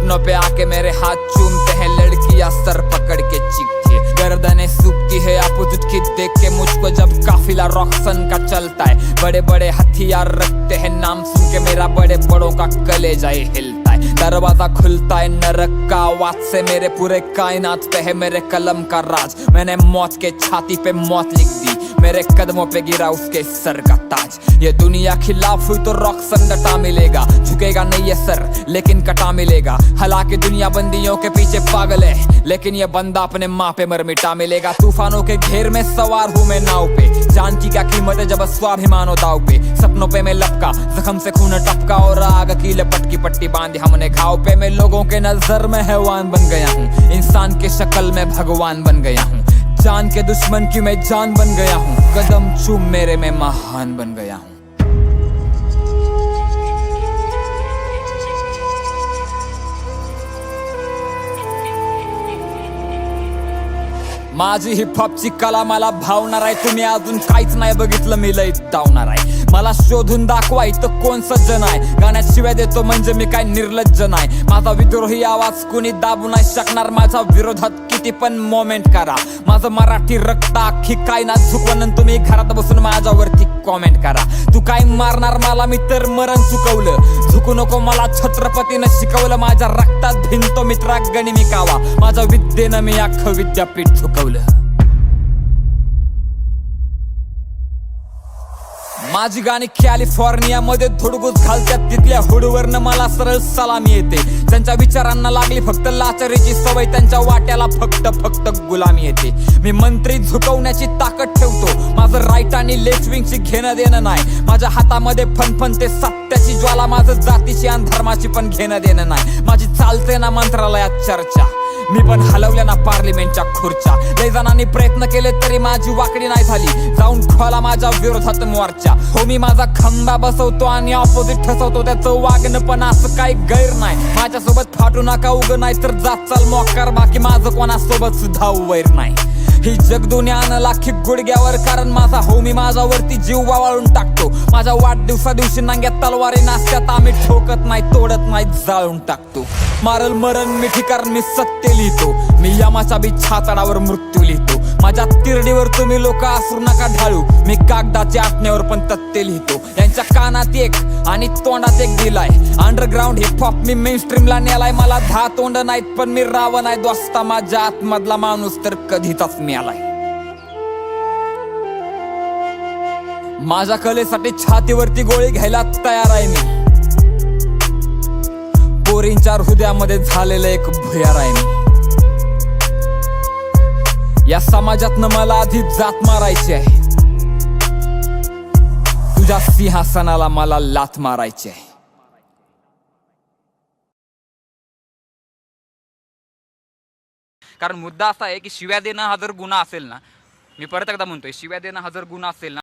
सपनों पे आके मेरे हाथ चूमते हैं लड़कियां सर पकड़ के चीखती है, गर्दनें सूखती है अपोजिट की देख के मुझको जब काफिला रॉक्सन का चलता है। बड़े बड़े हथियार रखते हैं नाम सुन के मेरा बड़े बड़ों का कलेजा ही हिलता है। दरवाजा खुलता है नरक का आवाज से, मेरे पूरे कायनात पे है मेरे कलम का राज। मैंने मौत के छाती पे मौत लिख दी, मेरे कदमों पे गिरा उसके सर का ताज। ये दुनिया खिलाफ हुई तो रॉक्सन डटा मिलेगा, झुकेगा नहीं ये सर लेकिन कटा मिलेगा। हालांकि दुनिया बंदियों के पीछे पागल है, लेकिन ये बंदा अपने माँ पे मर मिटा मिलेगा। तूफानों के घेर में सवार हूँ मैं नाव पे, जान की क्या कीमत है जब स्वाभिमान हो दाव पे। सपनों पे मैं लपका, जख्म से खून टपका और आग की लपट की पट्टी बांधी हमने घाव पे। मैं लोगों के नजर में हैवान बन गया हूँ, इंसान के शक्ल में भगवान बन गया हूँ। जान के दुश्मन की मैं जान बन गया हूँ, कदम चूम मेरे में महान बन गया हूँ। माझी हिपहॉपची कला मला भावणार आहे, तुम्ही अजून काहीच नाही बघितलं मी लय धावणार आहे। मला शोधून दाखवा इथं कोण सज्जन आहे, गाण्यात शिव्या देतो म्हणजे मी काय निर्लज्ज नाही। माझा विद्रोही आवाज कोणी दाबू नाही शकणार, माझ्या विरोधात किती पण मोमेंट करा। माझं मराठी रक्त अख्खी काय ना झुकवून तुम्ही घरात बसून माझ्यावरती कॉमेंट करा। तू काय मारणार मला, मी तर मरण चुकवलं। झुकू नको मला छत्रपतीनं शिकवलं, माझ्या रक्तात भिनतो मित्रा गनिमी कावा। माझ्या विद्येनं मी अख्खं विद्यापीठ झुकवलं। माझी गाणी कॅलिफोर्निया मध्ये धुडगूस घालतात, तिथल्या हुडवरनं मला सरळ सलामी येते। त्यांच्या विचारांना लागली फक्त लाचारीची सवय, त्यांच्या वाट्याला फक्त गुलामी येते। मी मंत्री झुकवण्याची ताकद ठेवतो, माझं राईट आणि लेफ्ट विंगची घेणं देणं नाही। माझ्या हातामध्ये फणफणते सत्याची ज्वाला, माझं जातीची आणि धर्माची पण घेणं देणं नाही। माझी चालते ना मंत्रालयात चर्चा, मी पण हलवल्या ना पार्लिमेंटच्या खुर्च्या। लय जणांनी प्रयत्न केले तरी माझी वाकडी नाही झाली, जाऊन खोला माझ्या विरोधात मोर्चा। हो मी माझा खंबा बसवतो आणि ऑपोजिट ठसवतो, त्याचं वागणं पण असं काही गैर नाही। माझ्यासोबत फाटू नका उग नाही तर जात चाल मोकार, बाकी माझं कोणासोबत सुद्धा वैर नाही। ही जग दुनियानं लाखी गुडघ्यावर, कारण माझा हो मी माझ्यावरती जीव वाळून टाकतो। माझ्या वाढदिवसा दिवशी नांग्यात तलवारी नाचत्यात, आम्ही ठोकत नाही तोडत नाही जाळून टाकतो। मारल मरण मिठी कारण मी सत्य लिहितो, मी यमाच्या बी छातडावर मृत्यू लिहितो। माझ्या तिरडीवर तुम्ही लोक असू नका ढाळू, मी कागदाच्या आटण्यावर पण तथ्य लिहितो। यांच्या कानात एक आणि तोंडात एक दिलाय, अंडरग्राऊंड हिपहॉप मी मेनस्ट्रीमला नेलाय। मला 10 तोंड नाहीत पण मी रावण आहे दोस्ता, माझ्या आतमधला माणूस तर कधीच मिळालाय। माझ्या कलेसाठी छातीवरती गोळी घ्यायला तयार आहे मी, पोरींच्या हृदयामध्ये झालेलं एक भुयार आहे मी। या समाजातनं मला आधी जात मारायची आहे, तुझ्या सिंहासनाला मला लाथ मारायची आहे। कारण मुद्दा असा आहे की शिव्या देणं हा जर गुन्हा असेल ना, मी परत एकदा म्हणतोय, शिव्या देणं हा जर गुन्हा असेल ना